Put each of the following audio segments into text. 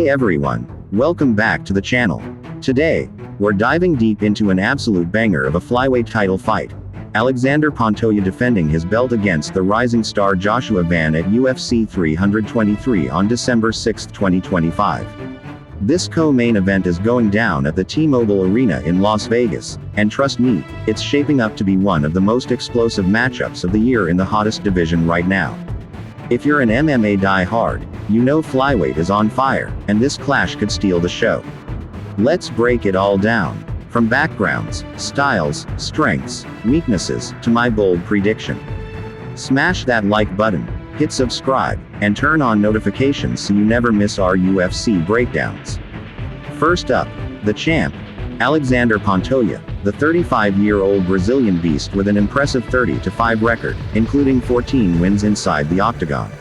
Hey everyone, welcome back to the channel. Today, we're diving deep into an absolute banger of a flyweight title fight. Alexander Pantoja defending his belt against the rising star Joshua Van at UFC 323 on December 6, 2025. This co-main event is going down at the T-Mobile Arena in Las Vegas, and trust me, it's shaping up to be one of the most explosive matchups of the year in the hottest division right now. If you're an MMA die-hard, you know flyweight is on fire, and this clash could steal the show. Let's break it all down. From backgrounds, styles, strengths, weaknesses, to my bold prediction. Smash that like button, hit subscribe, and turn on notifications so you never miss our UFC breakdowns. First up, the champ, Alexander Pantoja, the 35-year-old Brazilian beast with an impressive 30-5 record, including 14 wins inside the octagon.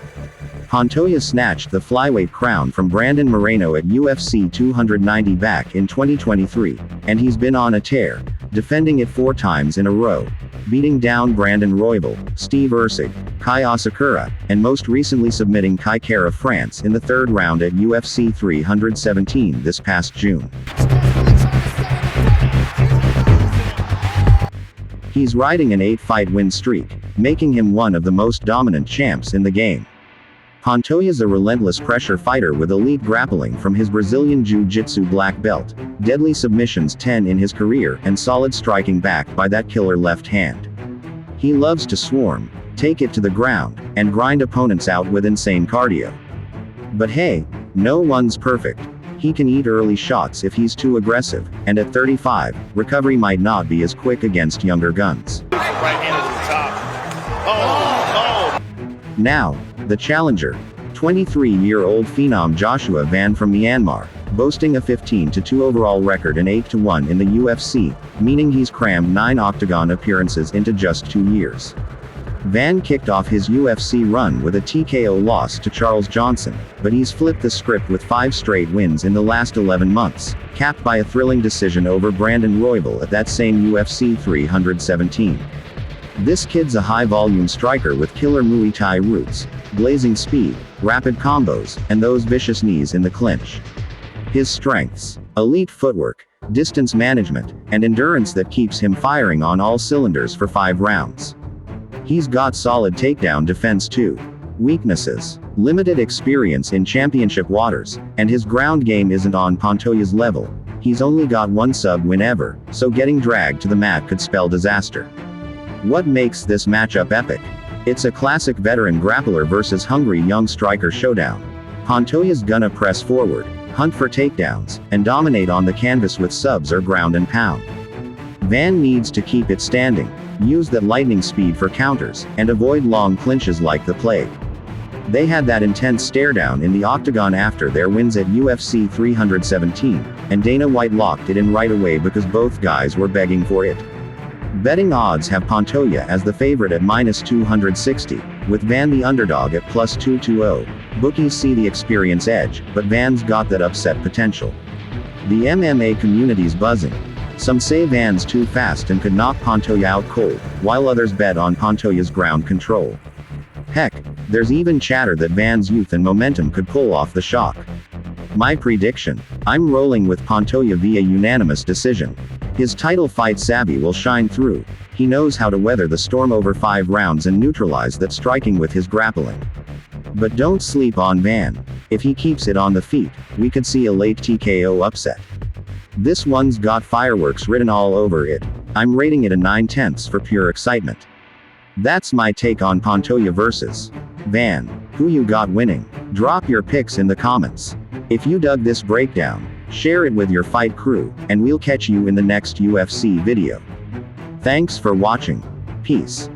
Pantoja snatched the flyweight crown from Brandon Moreno at UFC 290 back in 2023, and he's been on a tear, defending it 4 times in a row, beating down Brandon Royval, Steve Erceg, Kai Asakura, and most recently submitting Kai Kara France in the 3rd round at UFC 317 this past June. He's riding an 8-fight win streak, making him one of the most dominant champs in the game. Pantoja's a relentless pressure fighter with elite grappling from his Brazilian Jiu-Jitsu black belt, deadly submissions 10 in his career, and solid striking backed by that killer left hand. He loves to swarm, take it to the ground, and grind opponents out with insane cardio. But hey, no one's perfect. He can eat early shots if he's too aggressive, and at 35, recovery might not be as quick against younger guns. Right hand at the top. Now, the challenger, 23-year-old phenom Joshua Van from Myanmar, boasting a 15-2 overall record and 8-1 in the UFC, meaning he's crammed 9 octagon appearances into just 2 years. Van kicked off his UFC run with a TKO loss to Charles Johnson, but he's flipped the script with 5 straight wins in the last 11 months, capped by a thrilling decision over Brandon Royval at that same UFC 317. This kid's a high-volume striker with killer Muay Thai roots, blazing speed, rapid combos, and those vicious knees in the clinch. His strengths: elite footwork, distance management, and endurance that keeps him firing on all cylinders for 5 rounds. He's got solid takedown defense too. Weaknesses: limited experience in championship waters, and his ground game isn't on Pantoja's level. He's only got 1 sub win ever, so getting dragged to the mat could spell disaster. What makes this matchup epic? It's a classic veteran grappler versus hungry young striker showdown. Pantoja's gonna press forward, hunt for takedowns, and dominate on the canvas with subs or ground and pound. Van needs to keep it standing, use that lightning speed for counters, and avoid long clinches like the plague. They had that intense stare-down in the octagon after their wins at UFC 317, and Dana White locked it in right away because both guys were begging for it. Betting odds have Pantoja as the favorite at -260, with Van the underdog at +220. Bookies see the experience edge, but Van's got that upset potential. The MMA community's buzzing. Some say Van's too fast and could knock Pantoja out cold, while others bet on Pantoja's ground control. Heck, there's even chatter that Van's youth and momentum could pull off the shock. My prediction: I'm rolling with Pantoja via unanimous decision. His title fight savvy will shine through. He knows how to weather the storm over 5 rounds and neutralize that striking with his grappling. But don't sleep on Van. If he keeps it on the feet, we could see a late TKO upset. This one's got fireworks written all over it. I'm rating it a 9/10 for pure excitement. That's my take on Pantoja versus Van. Who you got winning? Drop your picks in the comments. If you dug this breakdown, share it with your fight crew, and we'll catch you in the next UFC video. Thanks for watching. Peace.